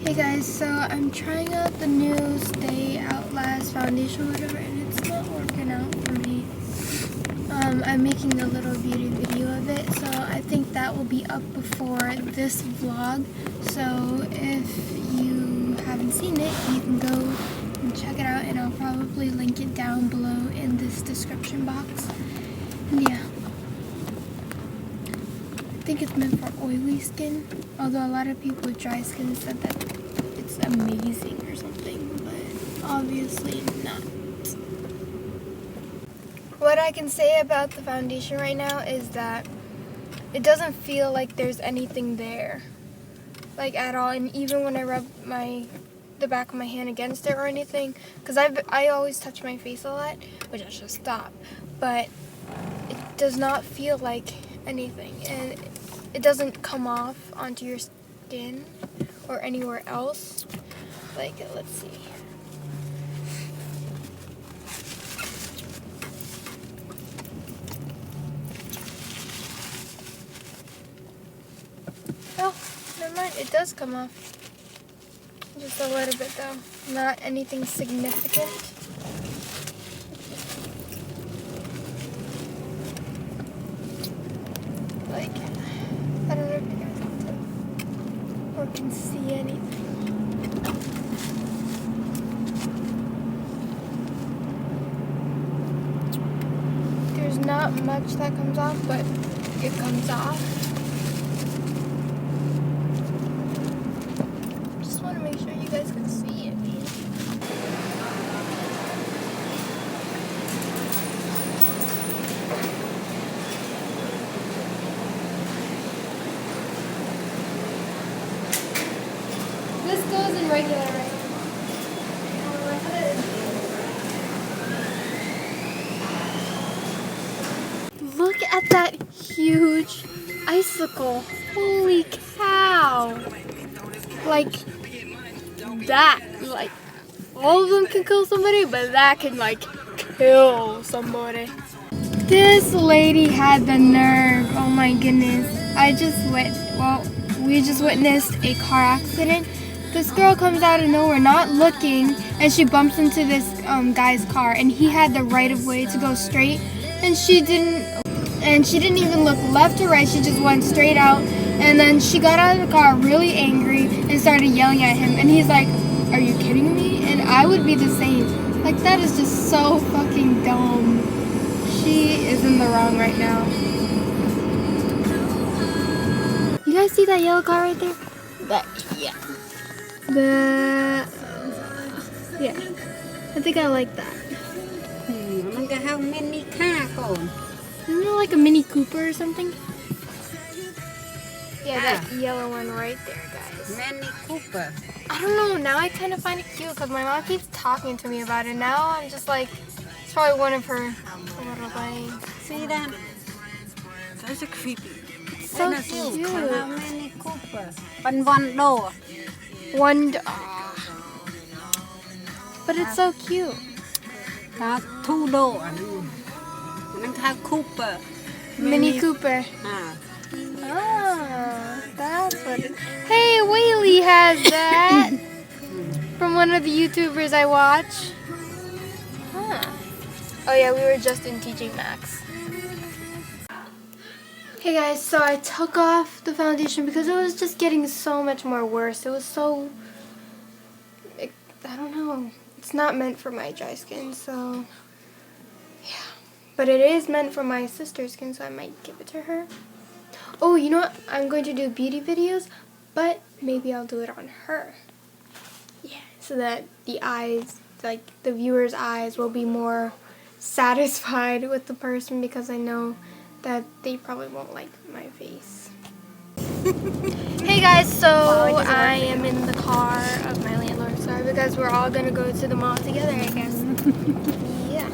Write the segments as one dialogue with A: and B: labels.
A: Hey guys, so I'm trying out the new Stay Outlast foundation or whatever, and it's not working out for me. I'm making a little beauty video of it, so I think that will be up before this vlog. So if you haven't seen it, you can go and check it out, and I'll probably link it down below in this description box. And yeah. I think it's meant for oily skin, although a lot of people with dry skin said that it's amazing or something, but obviously not. What I can say about the foundation right now is that it doesn't feel like there's anything there, like at all. And even when I rub the back of my hand against it or anything, because I always touch my face a lot, which I should stop, but it does not feel like anything, and it doesn't come off onto your skin or anywhere else. Like, let's see. Oh, never mind. It does come off. Just a little bit though. Not anything significant. Like, I don't know if you guys can tell or can see anything. There's not much that comes off, but it comes off. Just want to make sure you guys can see it. This goes in regular right? Look at that huge icicle. Holy cow. Like that. Like all of them can kill somebody, but that can like kill somebody. This lady had the nerve. Oh my goodness. We just witnessed a car accident. This girl comes out of nowhere, not looking, and she bumps into this guy's car, and he had the right of way to go straight, and she didn't even look left or right. She just went straight out, and then she got out of the car really angry and started yelling at him, and he's like, "Are you kidding me?" And I would be the same. Like, that is just so fucking dumb. She is in the wrong right now. You guys see that yellow car right there? Yeah, I think I like that.
B: How many cars?
A: Isn't it like a Mini Cooper or something? Yeah, that yellow one right there, guys.
B: Mini Cooper.
A: I don't know, now I kind of find it cute because my mom keeps talking to me about it. Now I'm just like, it's probably one of her little things.
B: See that? That's a creepy.
A: It's so cute.
B: How many Cooper? One door.
A: But it's so cute.
B: Two door. Cooper.
A: Mini Cooper.
B: Ah.
A: Oh, that's what it is. Hey, Whaley has that from one of the YouTubers I watch. Huh. Oh yeah, we were just in TJ Maxx. Hey guys, so I took off the foundation because it was just getting so much more worse. It was so, I don't know, it's not meant for my dry skin, so yeah. But it is meant for my sister's skin, so I might give it to her. Oh, you know what? I'm going to do beauty videos, but maybe I'll do it on her. Yeah, so that the eyes, like the viewer's eyes, will be more satisfied with the person, because I know that they probably won't like my face. Hey guys, so I am in the car of my landlord, sorry, because we're all gonna go to the mall together, I guess. Yeah.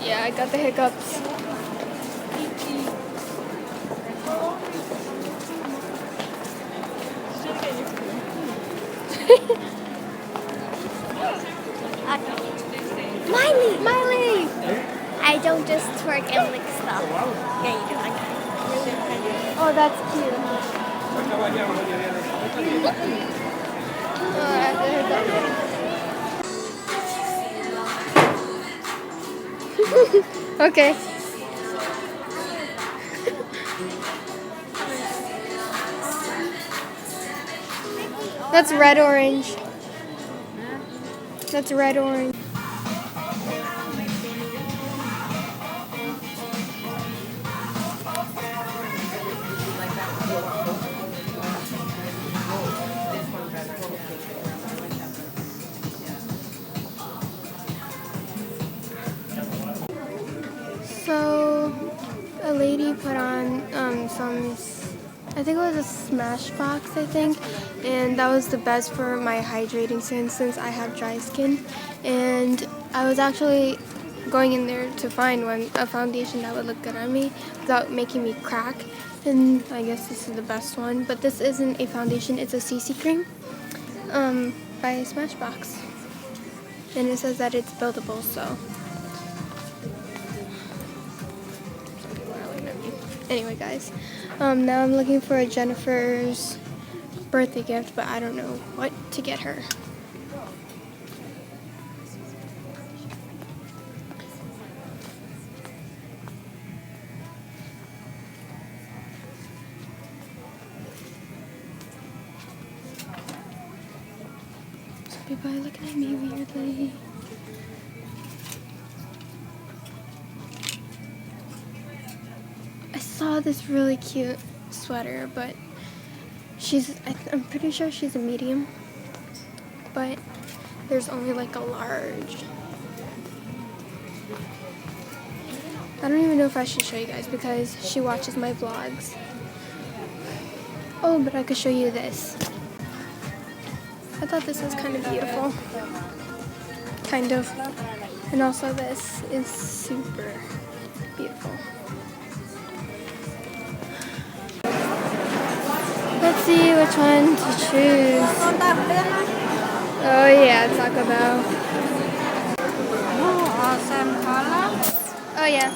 A: Yeah, I got the hiccups.
C: Miley!
A: Miley!
C: I don't just twerk and lick stuff. Yeah, you do.
A: Oh, that's cute. Okay. That's red orange. That's red orange. So, a lady put on some, I think it was a Smashbox, I think, and that was the best for my hydrating skin since I have dry skin. And I was actually going in there to find a foundation that would look good on me without making me crack. And I guess this is the best one, but this isn't a foundation, it's a CC cream by Smashbox. And it says that it's buildable, so. Anyway, guys, now I'm looking for Jennifer's birthday gift, but I don't know what to get her. Some people are looking at me weirdly. I saw this really cute sweater, but I'm pretty sure she's a medium, but there's only like a large. I don't even know if I should show you guys because she watches my vlogs. Oh, but I could show you this. I thought this was kind of beautiful. Kind of. And also this is super beautiful. Let's see which one to choose. Oh yeah, Taco Bell.
B: Same color.
A: Oh yeah,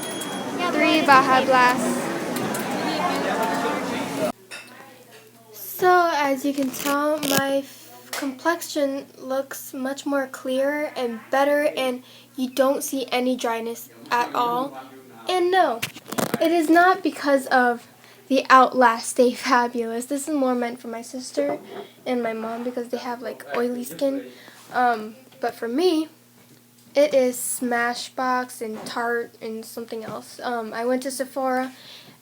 A: 3 Baja Blast. So as you can tell, my complexion looks much more clearer and better, and you don't see any dryness at all. And no, it is not because of the Outlast Stay Fabulous. This is more meant for my sister and my mom because they have like oily skin. But for me, it is Smashbox and Tarte and something else. I went to Sephora,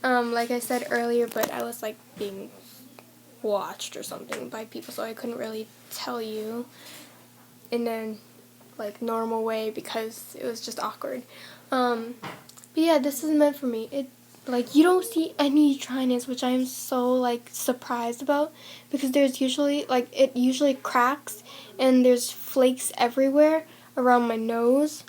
A: like I said earlier, but I was like being watched or something by people, so I couldn't really tell you in a like normal way because it was just awkward. But yeah, this is meant for me. Like, you don't see any dryness, which I'm so, like, surprised about, because there's usually, like, it usually cracks, and there's flakes everywhere, around my nose,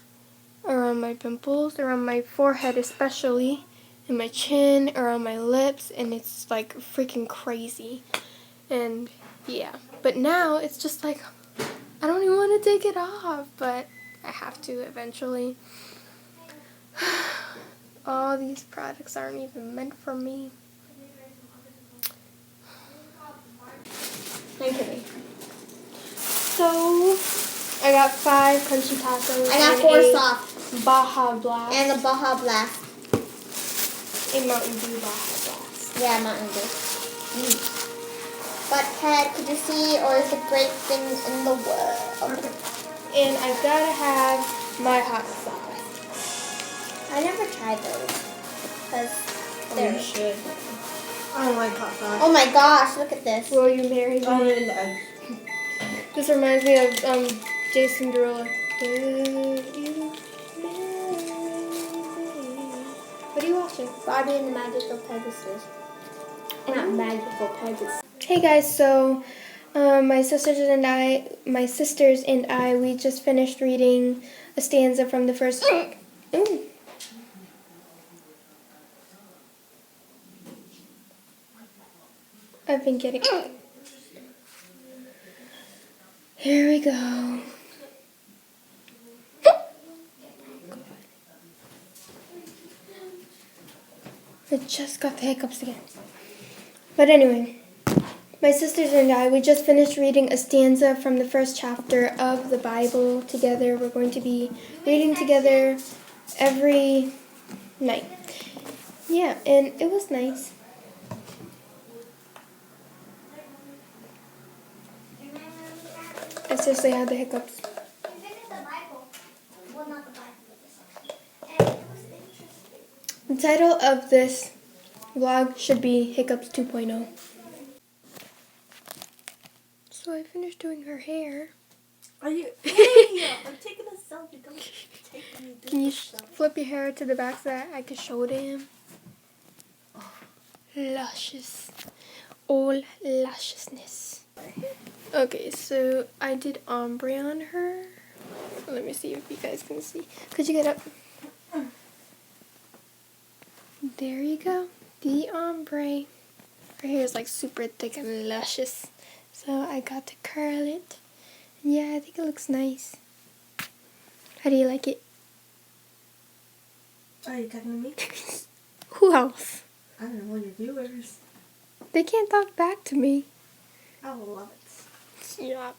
A: around my pimples, around my forehead especially, and my chin, around my lips, and it's, like, freaking crazy. And, yeah. But now, it's just, like, I don't even want to take it off, but I have to eventually. All these products aren't even meant for me. Okay. So, I got 5 crunchy tacos.
C: I got 4 soft.
A: Baja Blast.
C: And a Baja Blast.
A: A Mountain Dew Baja Blast.
C: Yeah, Mountain Dew. But Ted, could you see all the great things in the world?
A: And I gotta have my hot sauce.
C: I never tried those. Because
A: You should.
B: I don't like hot sauce.
C: Oh my gosh, look at this.
A: Will you marry me?
B: Oh, really?
A: This reminds me of Jason Derulo. Will you marry me? What are you watching?
C: Barbie and the Magical Pegasus. Not Magical Pegasus.
A: Hey guys, so my sisters and I, we just finished reading a stanza from the first. Ooh. I've been getting. Here we go. I just got the hiccups again. But anyway, my sisters and I, we just finished reading a stanza from the first chapter of the Bible together. We're going to be reading together every night. Yeah, and it was nice. I seriously had the hiccups. The title of this vlog should be Hiccups 2.0. So I finished doing her hair.
B: Are you? Hey, I'm taking a selfie. Don't take me.
A: Can you flip your hair to the back so that I can show it to him? Oh, luscious. All lusciousness. Okay, so I did ombre on her. Let me see if you guys can see. Could you get up? There you go. The ombre. Her hair is like super thick and luscious. So I got to curl it. Yeah, I think it looks nice. How do you like it?
B: Are you talking to me?
A: Who else?
B: I don't know, your viewers.
A: They can't talk back to me.
B: I love it.
A: Yeah.